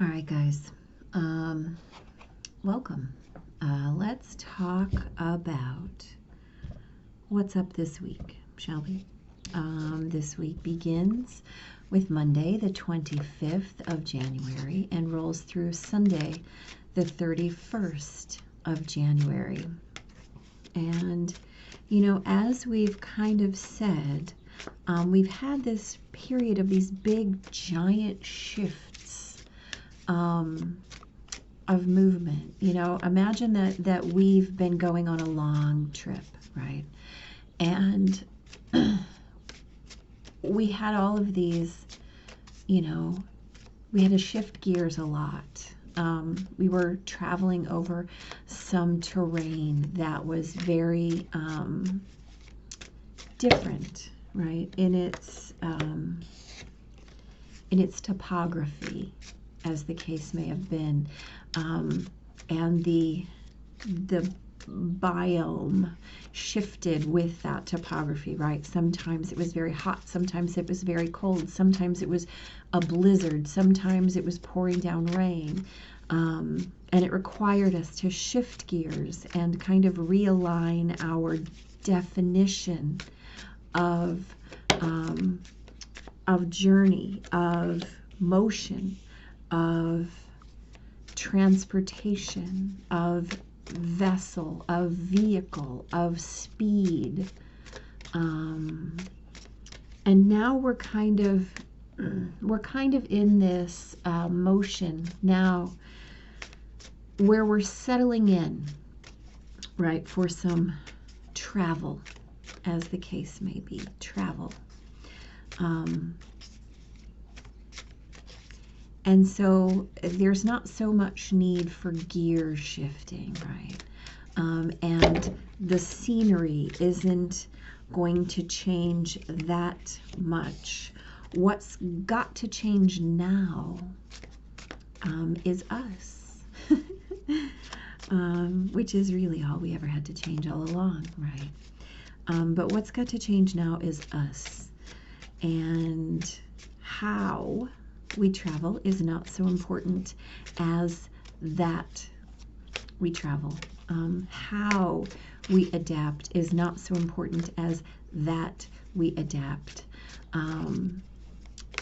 All right, guys. Welcome. Let's talk about what's up this week, shall we? This week begins with Monday, the 25th of January, and rolls through Sunday, the 31st of January. And, you know, as we've kind of said, we've had this period of these big, giant shifts of movement. You know, imagine that we've been going on a long trip, right? And we had all of these, you know, we had to shift gears a lot. We were traveling over some terrain that was very different, right, in its topography, as the case may have been, and the biome shifted with that topography, right? Sometimes it was very hot, sometimes it was very cold, sometimes it was a blizzard, sometimes it was pouring down rain, and it required us to shift gears and kind of realign our definition of journey, of motion, of transportation, of vessel, of vehicle, of speed. And now we're kind of in this motion now where we're settling in, right, for some travel, as the case may be, travel. And so there's not so much need for gear shifting, right? And the scenery isn't going to change that much. What's got to change now is us, which is really all we ever had to change all along, right? But what's got to change now is us. And how we travel is not so important as that we travel. How we adapt is not so important as that we adapt.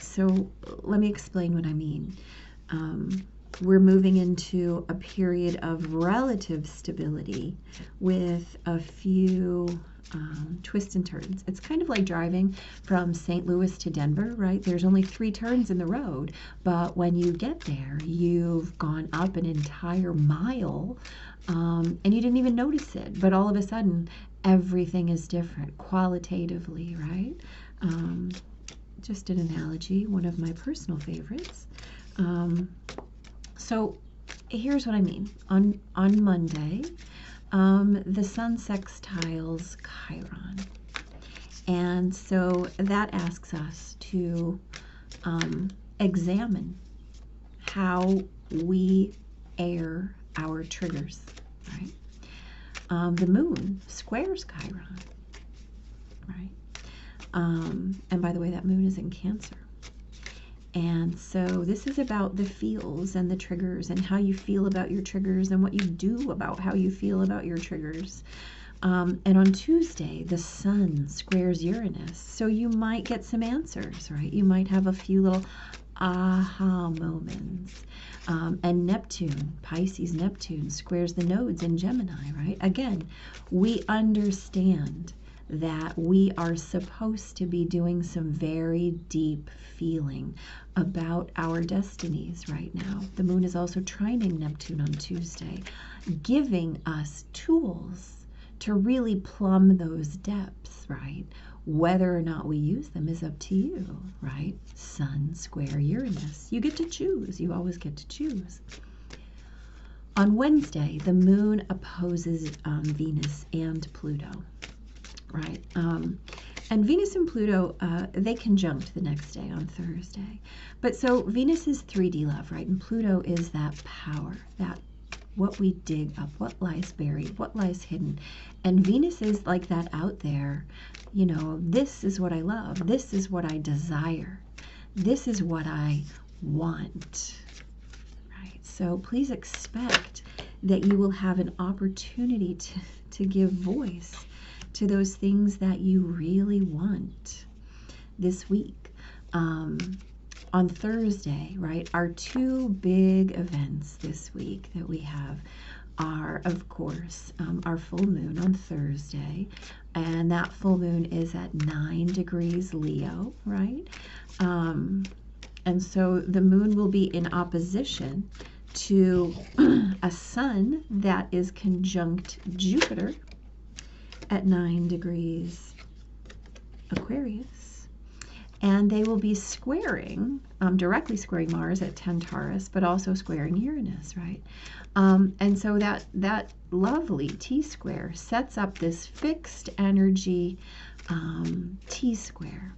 So let me explain what I mean. We're moving into a period of relative stability with a few twists and turns. It's kind of like driving from St. Louis to Denver, right? There's only 3 turns in the road, but when you get there, you've gone up an entire mile, and you didn't even notice it. But all of a sudden, everything is different qualitatively, right? Just an analogy, one of my personal favorites. So here's what I mean. On Monday, the sun sextiles Chiron. And so that asks us to examine how we air our triggers, right? The moon squares Chiron, right? And by the way, that moon is in Cancer. And so this is about the feels and the triggers and how you feel about your triggers and what you do about how you feel about your triggers. And on Tuesday, the sun squares Uranus. So you might get some answers, right? You might have a few little aha moments. And Neptune, Pisces Neptune, squares the nodes in Gemini, right? Again, we understand that we are supposed to be doing some very deep feeling about our destinies right now. The moon is also trining Neptune on Tuesday, giving us tools to really plumb those depths, right? Whether or not we use them is up to you, right? Sun square Uranus. You get to choose. You always get to choose. On Wednesday, the moon opposes Venus and Pluto. Right, and Venus and Pluto, they conjunct the next day on Thursday. But so Venus is 3D love, right? And Pluto is that power, that what we dig up, what lies buried, what lies hidden. And Venus is like that out there, you know, this is what I love, this is what I desire, this is what I want. so please expect that you will have an opportunity to give voice to those things that you really want this week. On Thursday, right, our two big events this week that we have are, of course, our full moon on Thursday, and that full moon is at 9 degrees Leo, right? And so the moon will be in opposition to a sun that is conjunct Jupiter at 9 degrees Aquarius. And they will be squaring, directly squaring Mars at 10 Taurus, but also squaring Uranus, right? And so that lovely T-square sets up this fixed energy T-square,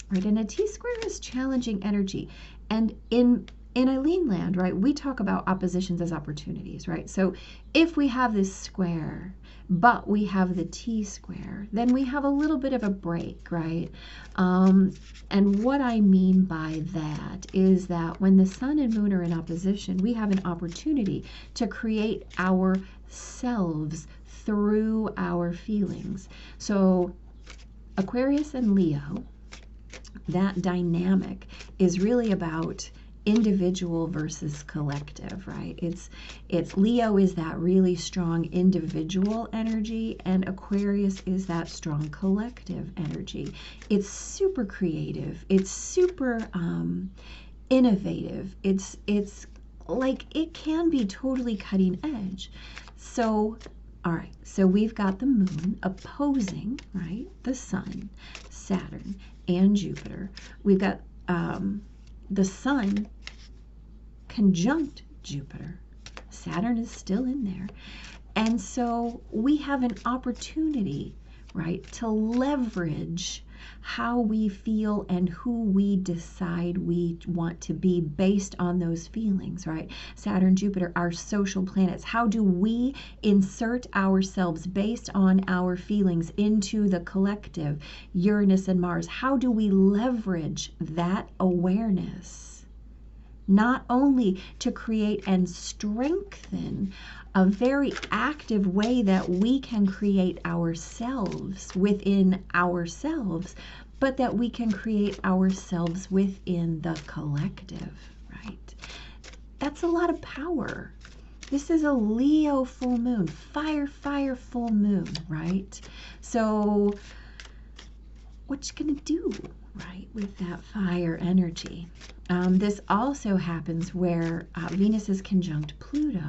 right? And a T-square is challenging energy. And in Eileen land, right, we talk about oppositions as opportunities, right? So if we have this square, but we have the T-square, then we have a little bit of a break, right? And what I mean by that is that when the sun and moon are in opposition, we have an opportunity to create ourselves through our feelings. So Aquarius and Leo, that dynamic is really about individual versus collective, right? It's Leo is that really strong individual energy, and Aquarius is that strong collective energy. It's super creative. It's super innovative. It's like it can be totally cutting edge. So, all right, so we've got the moon opposing, right, the sun, Saturn, and Jupiter. We've got the sun conjunct Jupiter. Saturn is still in there. And so we have an opportunity, right, to leverage how we feel and who we decide we want to be based on those feelings, right? Saturn, Jupiter, our social planets. How do we insert ourselves based on our feelings into the collective, Uranus and Mars? How do we leverage that awareness, not only to create and strengthen a very active way that we can create ourselves within ourselves, but that we can create ourselves within the collective, right? That's a lot of power. This is a Leo full moon, fire, fire full moon, right? So what you gonna do, right, with that fire energy? This also happens where Venus is conjunct Pluto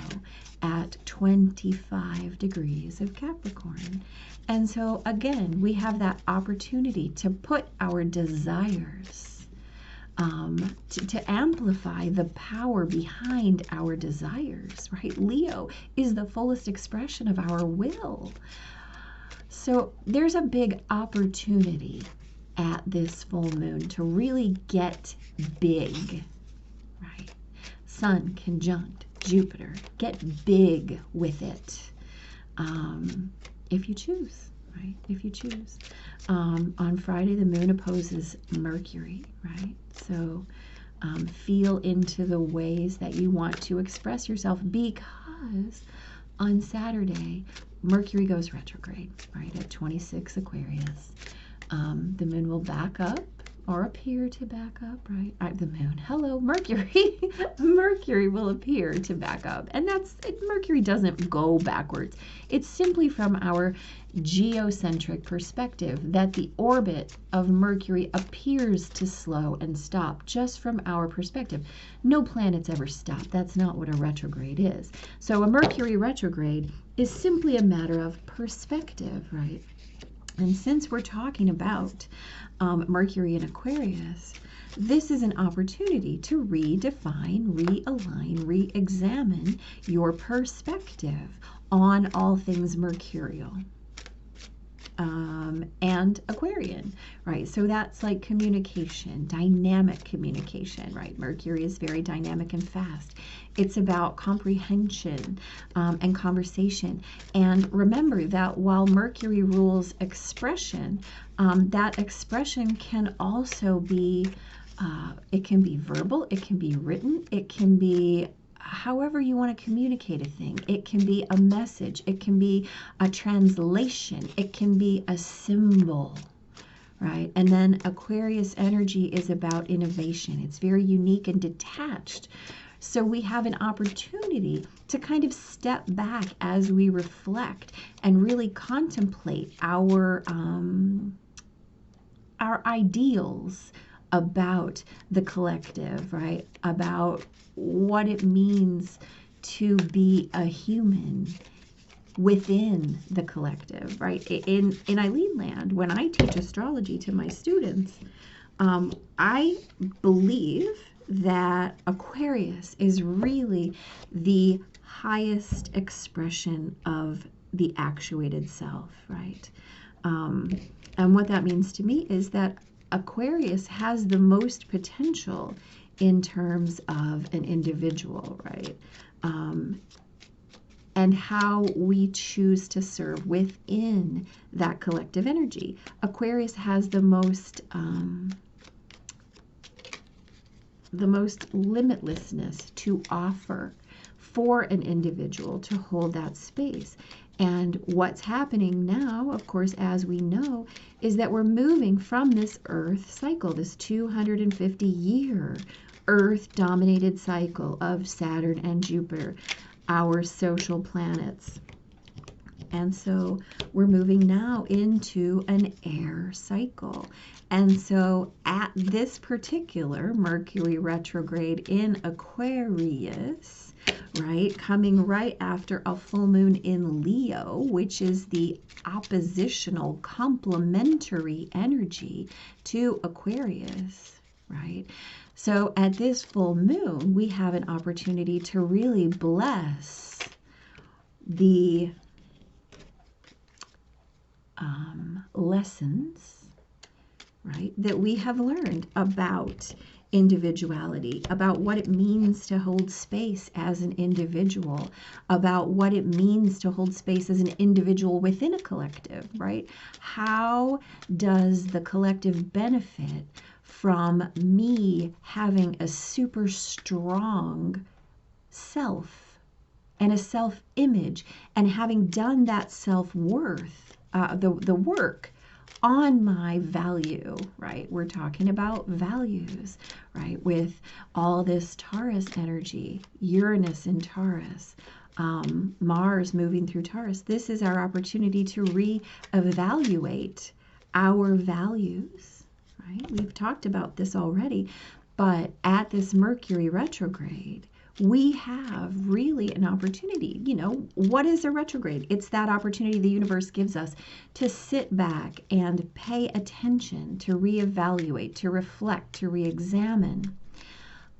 at 25 degrees of Capricorn. And so again, we have that opportunity to put our desires, to amplify the power behind our desires, right? Leo is the fullest expression of our will. So there's a big opportunity at this full moon to really get big, right? Sun conjunct Jupiter. Get big with it, if you choose, right? If you choose. On Friday, the moon opposes Mercury, right? So feel into the ways that you want to express yourself, because on Saturday, Mercury goes retrograde, right, at 26 Aquarius. The moon will back up or appear to back up, right? The moon, hello, Mercury. Mercury will appear to back up. And Mercury doesn't go backwards. It's simply from our geocentric perspective that the orbit of Mercury appears to slow and stop just from our perspective. No planets ever stop. That's not what a retrograde is. So a Mercury retrograde is simply a matter of perspective, right? And since we're talking about Mercury in Aquarius, this is an opportunity to redefine, realign, re-examine your perspective on all things mercurial and Aquarian, right? So that's like communication, dynamic communication, right? Mercury is very dynamic and fast. It's about comprehension and conversation. And remember that while Mercury rules expression, that expression can also be, it can be verbal, it can be written, it can be however you want to communicate a thing. It can be a message. It can be a translation. It can be a symbol, right? And then Aquarius energy is about innovation. It's very unique and detached. So we have an opportunity to kind of step back as we reflect and really contemplate our ideals about the collective, right? About what it means to be a human within the collective, right? In Eileen Land, when I teach astrology to my students, I believe that Aquarius is really the highest expression of the actuated self, right? And what that means to me is that Aquarius has the most potential in terms of an individual, right? And how we choose to serve within that collective energy. Aquarius has the most limitlessness to offer for an individual to hold that space. And what's happening now, of course, as we know, is that we're moving from this Earth cycle, this 250-year Earth-dominated cycle of Saturn and Jupiter, our social planets. And so we're moving now into an air cycle. And so at this particular Mercury retrograde in Aquarius, right, coming right after a full moon in Leo, which is the oppositional complementary energy to Aquarius, right? So at this full moon, we have an opportunity to really bless the lessons, right, that we have learned about individuality, about what it means to hold space as an individual, about what it means to hold space as an individual within a collective, right? How does the collective benefit from me having a super strong self and a self-image and having done that self-worth, the work on my value, right? We're talking about values, right? With all this Taurus energy, Uranus in Taurus, Mars moving through Taurus. This is our opportunity to reevaluate our values, right? We've talked about this already, but at this Mercury retrograde, we have really an opportunity. You know, what is a retrograde? It's that opportunity the universe gives us to sit back and pay attention, to reevaluate, to reflect, to reexamine,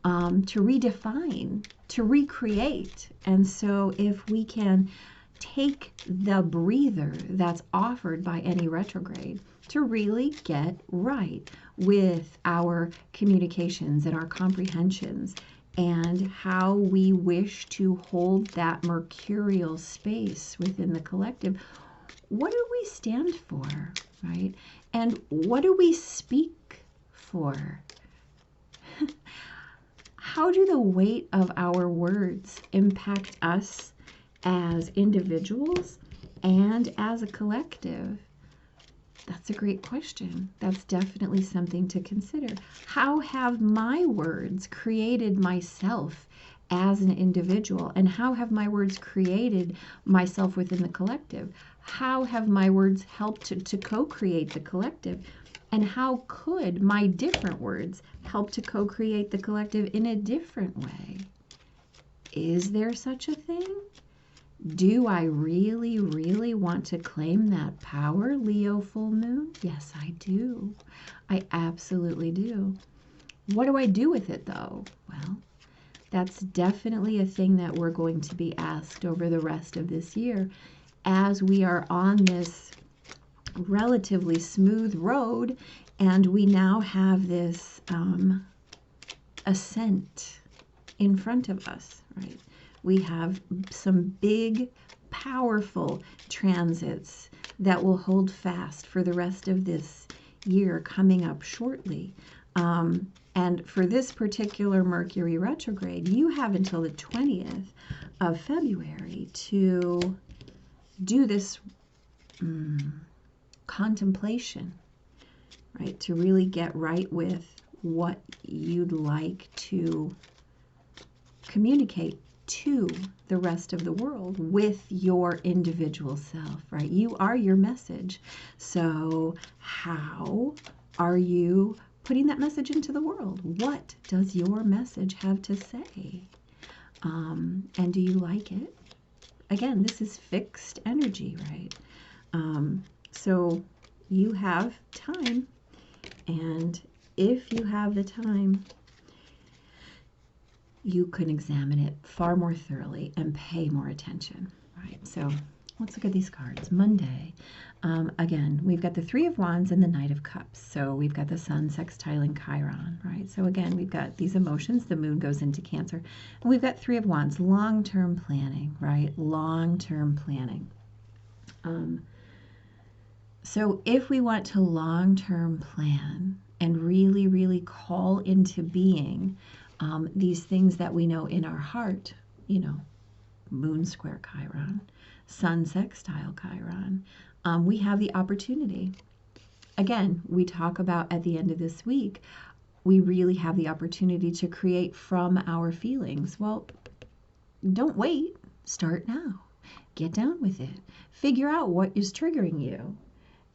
to redefine, to recreate. And so if we can take the breather that's offered by any retrograde to really get right with our communications and our comprehensions and how we wish to hold that mercurial space within the collective. What do we stand for, right? And what do we speak for? How do the weight of our words impact us as individuals and as a collective? That's a great question. That's definitely something to consider. How have my words created myself as an individual? And how have my words created myself within the collective? How have my words helped to co-create the collective? And how could my different words help to co-create the collective in a different way? Is there such a thing? Do I really, really want to claim that power, Leo full moon? Yes, I do. I absolutely do. What do I do with it, though? Well, that's definitely a thing that we're going to be asked over the rest of this year as we are on this relatively smooth road and we now have this ascent in front of us, right? We have some big, powerful transits that will hold fast for the rest of this year coming up shortly. And for this particular Mercury retrograde, you have until the 20th of February to do this contemplation, right? To really get right with what you'd like to communicate to the rest of the world with your individual self, right? You are your message. So how are you putting that message into the world? What does your message have to say? And do you like it? Again, this is fixed energy, right? So you have time, and if you have the time, you can examine it far more thoroughly and pay more attention, right? So let's look at these cards. Monday, again, we've got the Three of Wands and the Knight of Cups. So we've got the Sun sextiling Chiron, right? So again, we've got these emotions. The moon goes into Cancer. And we've got Three of Wands, long-term planning, right? Long-term planning. So if we want to long-term plan and really, really call into being these things that we know in our heart, you know, moon square Chiron, sun sextile Chiron, we have the opportunity. Again, we talk about at the end of this week, we really have the opportunity to create from our feelings. Well, don't wait. Start now. Get down with it. Figure out what is triggering you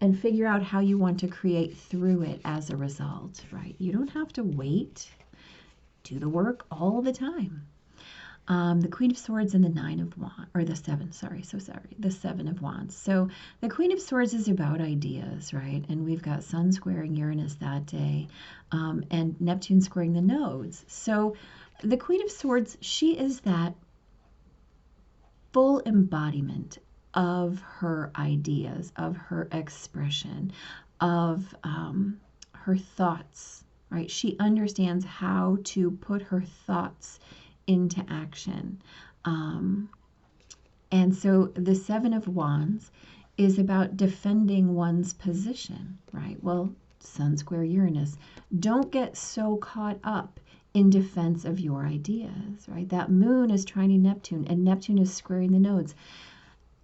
and figure out how you want to create through it as a result, right? You don't have to wait. Do the work all the time. The Queen of Swords and the Nine of Wands, or the Seven, the Seven of Wands. So the Queen of Swords is about ideas, right? And we've got Sun squaring Uranus that day, and Neptune squaring the nodes. So the Queen of Swords, she is that full embodiment of her ideas, of her expression, of her thoughts, right? She understands how to put her thoughts into action. And so the Seven of Wands is about defending one's position, right? Well, Sun square Uranus. Don't get so caught up in defense of your ideas, right? That moon is trining Neptune, and Neptune is squaring the nodes.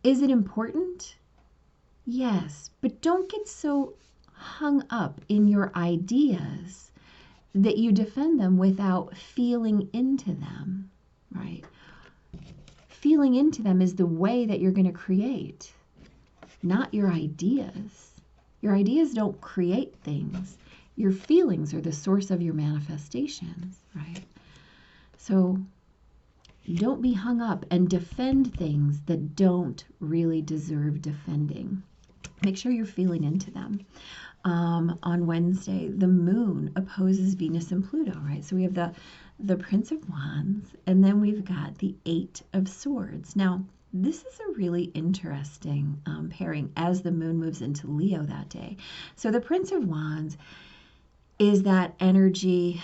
Is it important? Yes, but don't get so hung up in your ideas that you defend them without feeling into them, right? Feeling into them is the way that you're going to create, not your ideas. Your ideas don't create things. Your feelings are the source of your manifestations, right? So don't be hung up and defend things that don't really deserve defending. Make sure you're feeling into them. On Wednesday, the moon opposes Venus and Pluto, right? So we have the Prince of Wands, and then we've got the Eight of Swords. Now, this is a really interesting pairing as the moon moves into Leo that day. So the Prince of Wands is that energy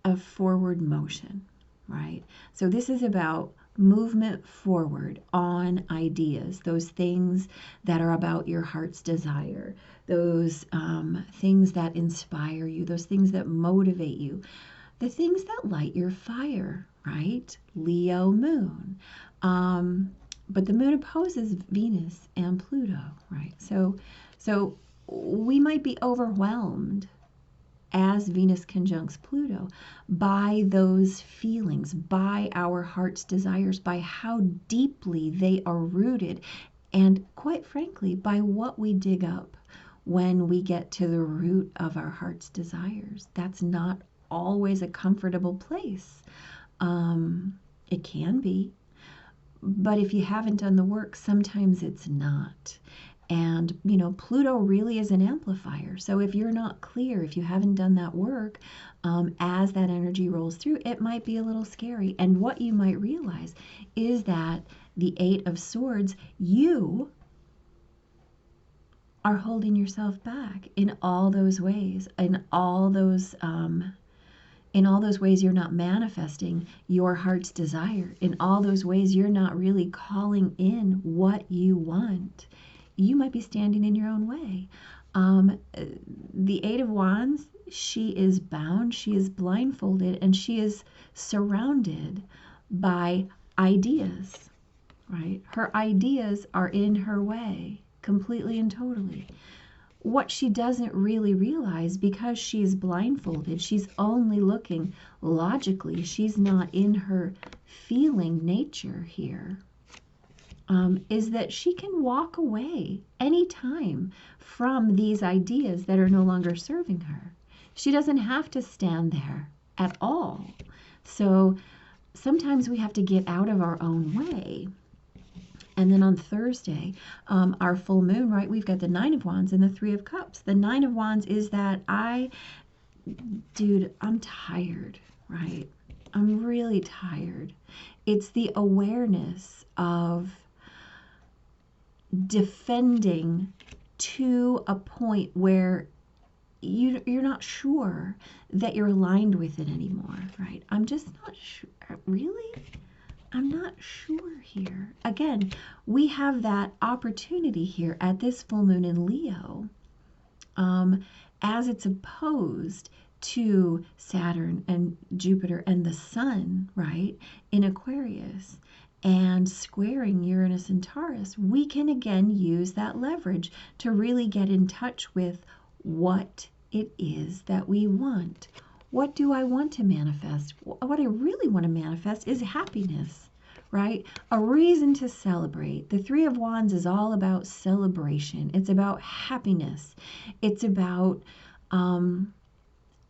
of forward motion, right? So this is about movement forward on ideas, those things that are about your heart's desire, those things that inspire you, those things that motivate you, the things that light your fire, right? Leo moon. But the moon opposes Venus and Pluto, right? So we might be overwhelmed as Venus conjuncts Pluto by those feelings, by our heart's desires, by how deeply they are rooted, and quite frankly, by what we dig up when we get to the root of our heart's desires. That's not always a comfortable place. It can be, but if you haven't done the work, sometimes it's not. And, you know, Pluto really is an amplifier. So if you're not clear, if you haven't done that work, as that energy rolls through, it might be a little scary. And what you might realize is that the Eight of Swords, you are holding yourself back in all those ways, in all those ways you're not manifesting your heart's desire. In all those ways you're not really calling in what you want. You might be standing in your own way. The Eight of Wands she is bound, she is blindfolded, and she is surrounded by ideas, right? Her ideas are in her way completely and totally. What she doesn't really realize, because she's blindfolded, she's only looking logically, she's not in her feeling nature here, is that she can walk away anytime from these ideas that are no longer serving her. She doesn't have to stand there at all. So sometimes we have to get out of our own way. And then on Thursday, our full moon, right, we've got the Nine of Wands and the Three of Cups. The Nine of Wands is that dude, I'm tired, right? I'm really tired. It's the awareness of defending to a point where you're not sure that you're aligned with it anymore, right? I'm just not sure. Really? I'm not sure here. Again, we have that opportunity here at this full moon in Leo, as it's opposed to Saturn and Jupiter and the Sun, right, in Aquarius, and squaring Uranus and Taurus. We can again use that leverage to really get in touch with what it is that we want. What do I want to manifest? What I really want to manifest is happiness, right? A reason to celebrate. The Three of Wands is all about celebration. It's about happiness. It's about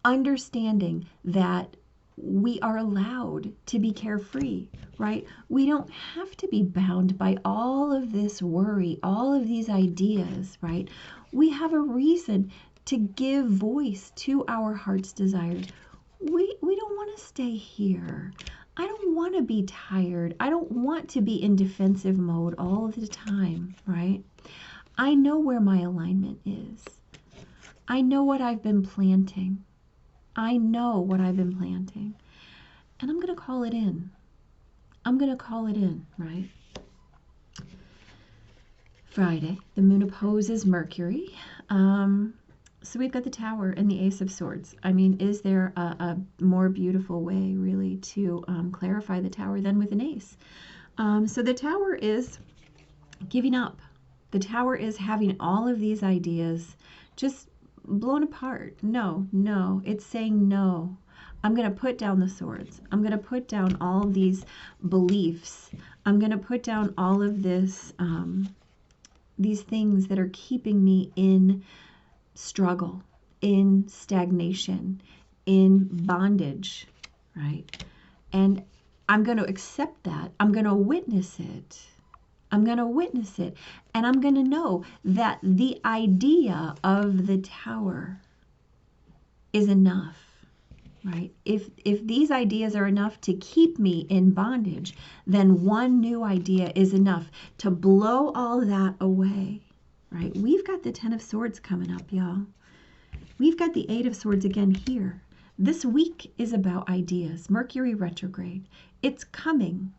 understanding that we are allowed to be carefree, right? We don't have to be bound by all of this worry, all of these ideas, right? We have a reason to give voice to our heart's desires. We don't want to stay here. I don't want to be tired. I don't want to be in defensive mode all of the time, right? I know where my alignment is. I know what I've been planting. I know what I've been planting. And I'm going to call it in. I'm going to call it in, right? Friday, the moon opposes Mercury. So we've got the Tower and the Ace of Swords. I mean, is there a more beautiful way, really, to clarify the Tower than with an Ace? So the Tower is giving up. The Tower is having all of these ideas just blown apart. No, it's saying no. I'm going to put down the swords. I'm going to put down all of these beliefs. I'm going to put down all of this, these things that are keeping me in struggle, in stagnation, in bondage, right? And I'm going to accept that. I'm going to witness it. I'm going to witness it. And I'm going to know that the idea of the Tower is enough, right? If these ideas are enough to keep me in bondage, then one new idea is enough to blow all that away, right? We've got the Ten of Swords coming up, y'all. We've got the Eight of Swords again here. This week is about ideas. Mercury retrograde. It's coming.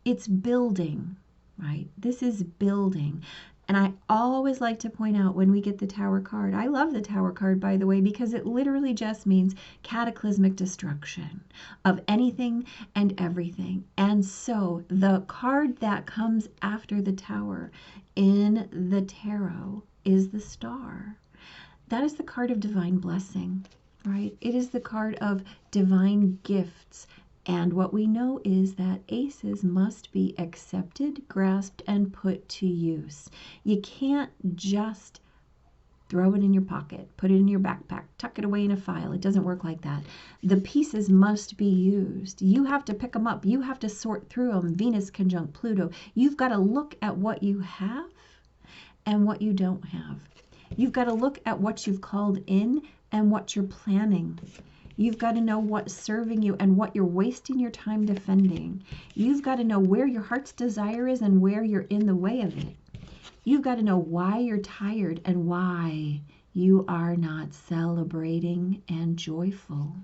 It's building, right? This is building. And I always like to point out when we get the Tower card, I love the Tower card, by the way, because it literally just means cataclysmic destruction of anything and everything. And so the card that comes after the Tower in the tarot is the Star. That is the card of divine blessing, right? It is the card of divine gifts. And what we know is that aces must be accepted, grasped, and put to use. You can't just throw it in your pocket, put it in your backpack, tuck it away in a file. It doesn't work like that. The pieces must be used. You have to pick them up. You have to sort through them. Venus conjunct Pluto. You've got to look at what you have and what you don't have. You've got to look at what you've called in and what you're planning. You've got to know what's serving you and what you're wasting your time defending. You've got to know where your heart's desire is and where you're in the way of it. You've got to know why you're tired and why you are not celebrating and joyful.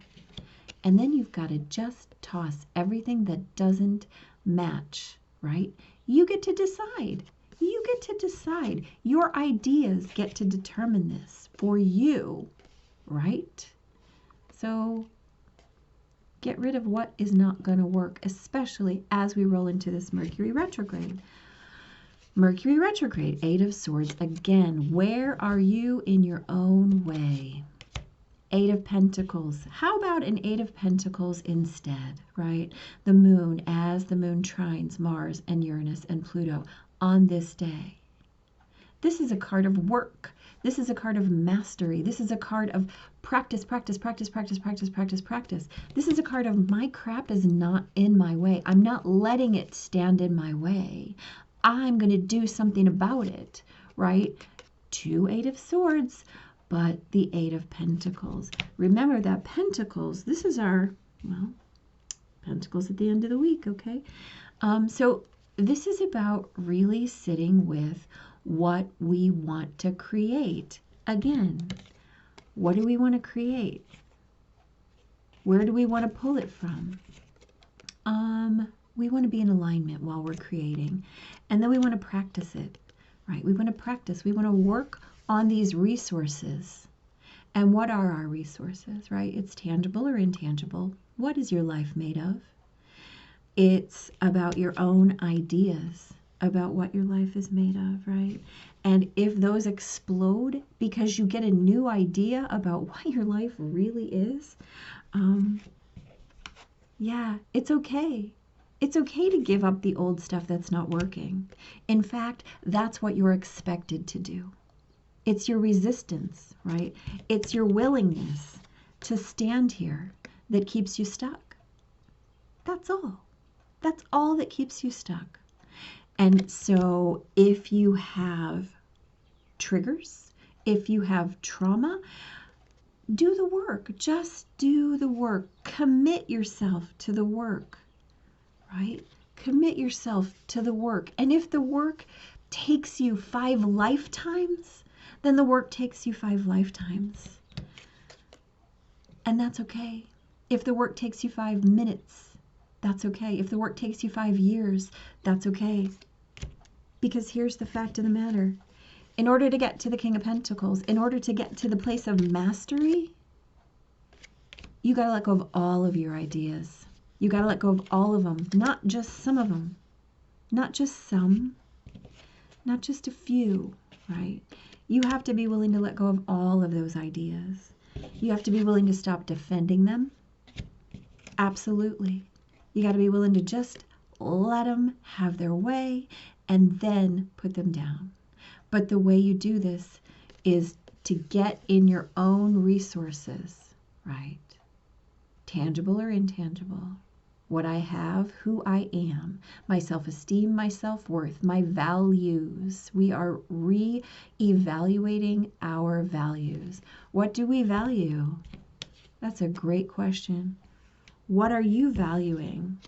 And then you've got to just toss everything that doesn't match, right? You get to decide. You get to decide. Your ideas get to determine this for you, right? So get rid of what is not going to work, especially as we roll into this Mercury retrograde. Mercury retrograde, 8 of Swords. Again, where are you in your own way? 8 of Pentacles. How about an 8 of Pentacles instead, right? The moon, as the moon trines Mars and Uranus and Pluto on this day. This is a card of work. This is a card of mastery. This is a card of practice, practice, practice, practice, practice, practice, practice. This is a card of my crap is not in my way. I'm not letting it stand in my way. I'm going to do something about it, right? 2 8 of Swords, but the 8 of Pentacles. Remember that Pentacles, this is our, well, Pentacles at the end of the week, okay? So this is about really sitting with what we want to create. Again, what do we want to create? Where do we want to pull it from? We want to be in alignment while we're creating. And then we want to practice it, right? We want to practice. We want to work on these resources. And what are our resources, right? It's tangible or intangible. What is your life made of? It's about your own ideas about what your life is made of, right? And if those explode because you get a new idea about what your life really is, yeah, it's okay. It's okay to give up the old stuff that's not working. In fact, that's what you're expected to do. It's your resistance, right? It's your willingness to stand here that keeps you stuck. That's all. That's all that keeps you stuck. And so if you have triggers, if you have trauma, do the work. Just do the work. Commit yourself to the work, right? Commit yourself to the work. And if the work takes you 5 lifetimes, then the work takes you 5 lifetimes. And that's okay. If the work takes you 5 minutes, that's okay. If the work takes you 5 years, that's okay. Because here's the fact of the matter. In order to get to the King of Pentacles, in order to get to the place of mastery, you got to let go of all of your ideas. You got to let go of all of them, not just some of them. Not just some, not just a few, right? You have to be willing to let go of all of those ideas. You have to be willing to stop defending them. Absolutely. You got to be willing to just let them have their way and then put them down. But the way you do this is to get in your own resources, right? Tangible or intangible. What I have, who I am, my self-esteem, my self-worth, my values. We are re-evaluating our values. What do we value? That's a great question. What are you valuing?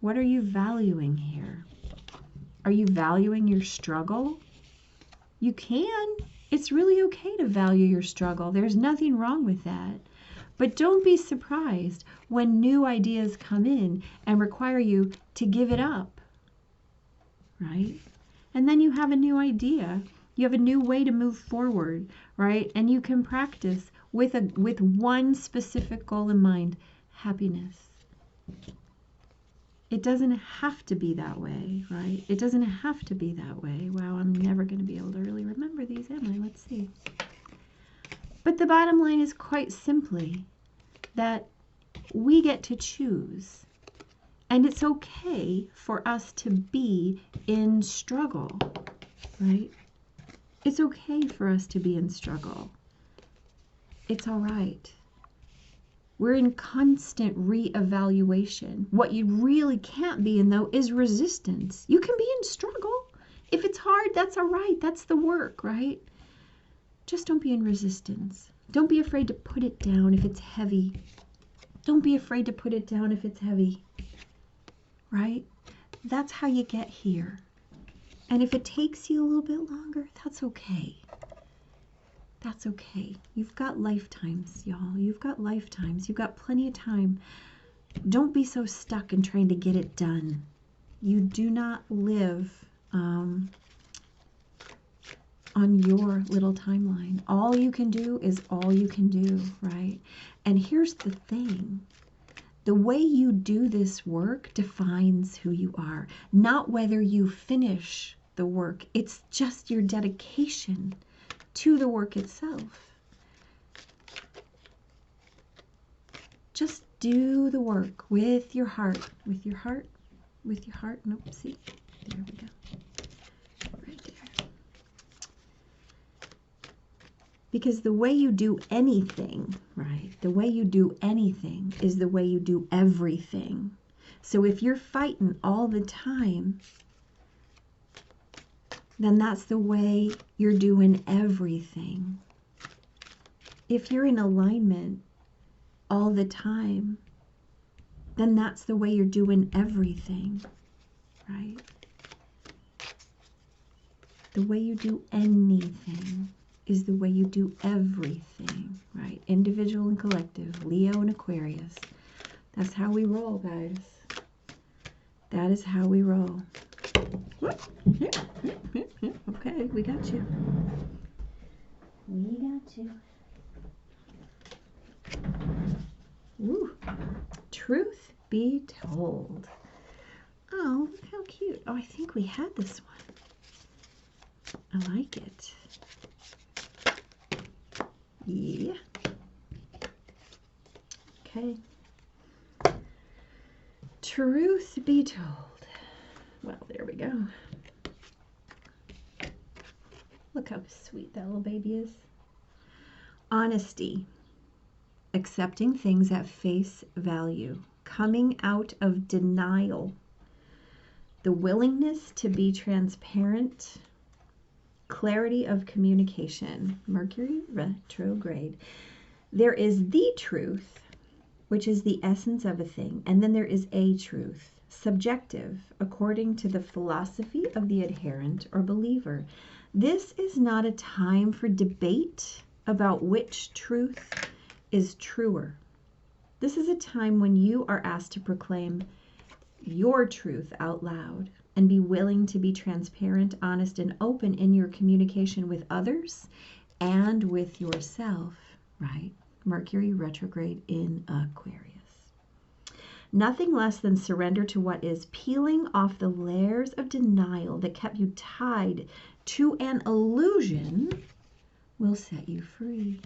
What are you valuing here? Are you valuing your struggle? You can. It's really okay to value your struggle. There's nothing wrong with that. But don't be surprised when new ideas come in and require you to give it up, right? And then you have a new idea. You have a new way to move forward, right? And you can practice with one specific goal in mind, happiness. It doesn't have to be that way, right? It doesn't have to be that way. Wow, I'm never going to be able to really remember these, am I? Let's see. But the bottom line is quite simply that we get to choose. And it's okay for us to be in struggle, right? It's okay for us to be in struggle. It's all right. We're in constant re-evaluation. What you really can't be in, though, is resistance. You can be in struggle. If it's hard, that's all right. That's the work, right? Just don't be in resistance. Don't be afraid to put it down if it's heavy. Don't be afraid to put it down if it's heavy, right? That's how you get here. And if it takes you a little bit longer, that's okay. That's okay. You've got lifetimes, y'all. You've got lifetimes. You've got plenty of time. Don't be so stuck in trying to get it done. You do not live on on your little timeline. All you can do is all you can do, right? And here's the thing. The way you do this work defines who you are, not whether you finish the work. It's just your dedication to the work itself. Just do the work with your heart, with your heart, with your heart. Nope, see, there we go. Right there. Because the way you do anything, right, the way you do anything is the way you do everything. So if you're fighting all the time, then that's the way you're doing everything. If you're in alignment all the time, then that's the way you're doing everything, right? The way you do anything is the way you do everything, right? Individual and collective, Leo and Aquarius. That's how we roll, guys. That is how we roll. Okay, we got you. We got you. Ooh, truth be told. Oh, look how cute. Oh, I think we had this one. I like it. Yeah. Okay. Truth be told. Well, there we go. Look how sweet that little baby is. Honesty. Accepting things at face value. Coming out of denial. The willingness to be transparent. Clarity of communication. Mercury retrograde. There is the truth, which is the essence of a thing, and then there is a truth, subjective, according to the philosophy of the adherent or believer. This is not a time for debate about which truth is truer. This is a time when you are asked to proclaim your truth out loud and be willing to be transparent, honest, and open in your communication with others and with yourself, right? Mercury retrograde in Aquarius. Nothing less than surrender to what is, peeling off the layers of denial that kept you tied to an illusion will set you free.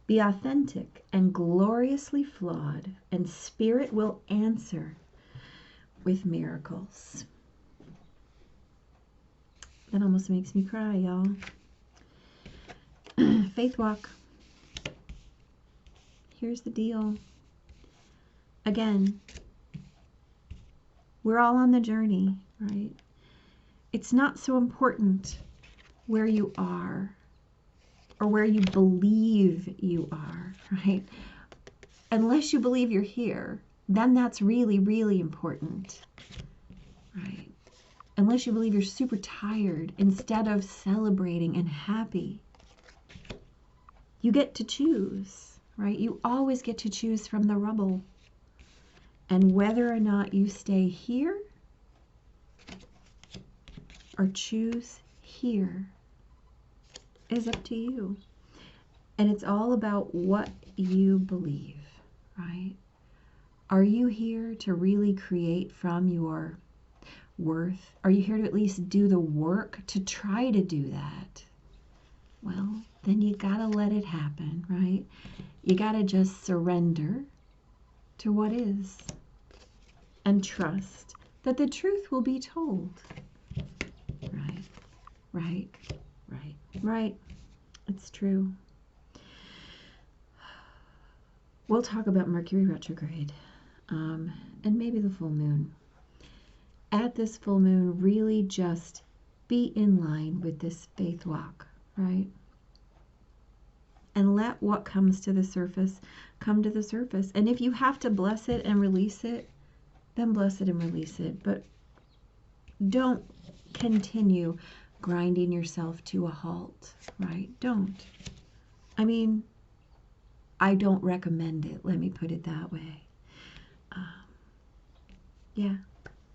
Be authentic and gloriously flawed, and spirit will answer with miracles. That almost makes me cry, y'all. Faith walk. Here's the deal. Again, we're all on the journey, right? It's not so important where you are or where you believe you are, right? Unless you believe you're here, then that's really, really important, right? Unless you believe you're super tired instead of celebrating and happy. You get to choose, right? You always get to choose from the rubble. And whether or not you stay here or choose here is up to you. And it's all about what you believe, right? Are you here to really create from your worth? Are you here to at least do the work to try to do that? Well, then you gotta let it happen, right? You gotta just surrender to what is and trust that the truth will be told. Right, right, right, right. It's true. We'll talk about Mercury retrograde and maybe the full moon. At this full moon, really just be in line with this faith walk, right? And let what comes to the surface come to the surface. And if you have to bless it and release it, then bless it and release it. But don't continue grinding yourself to a halt, right? Don't. I mean, I don't recommend it. Let me put it that way. Yeah.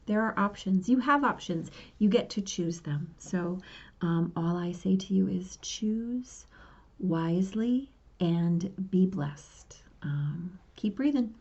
There are options. You have options. You get to choose them. So all I say to you is choose wisely and be blessed. Keep breathing.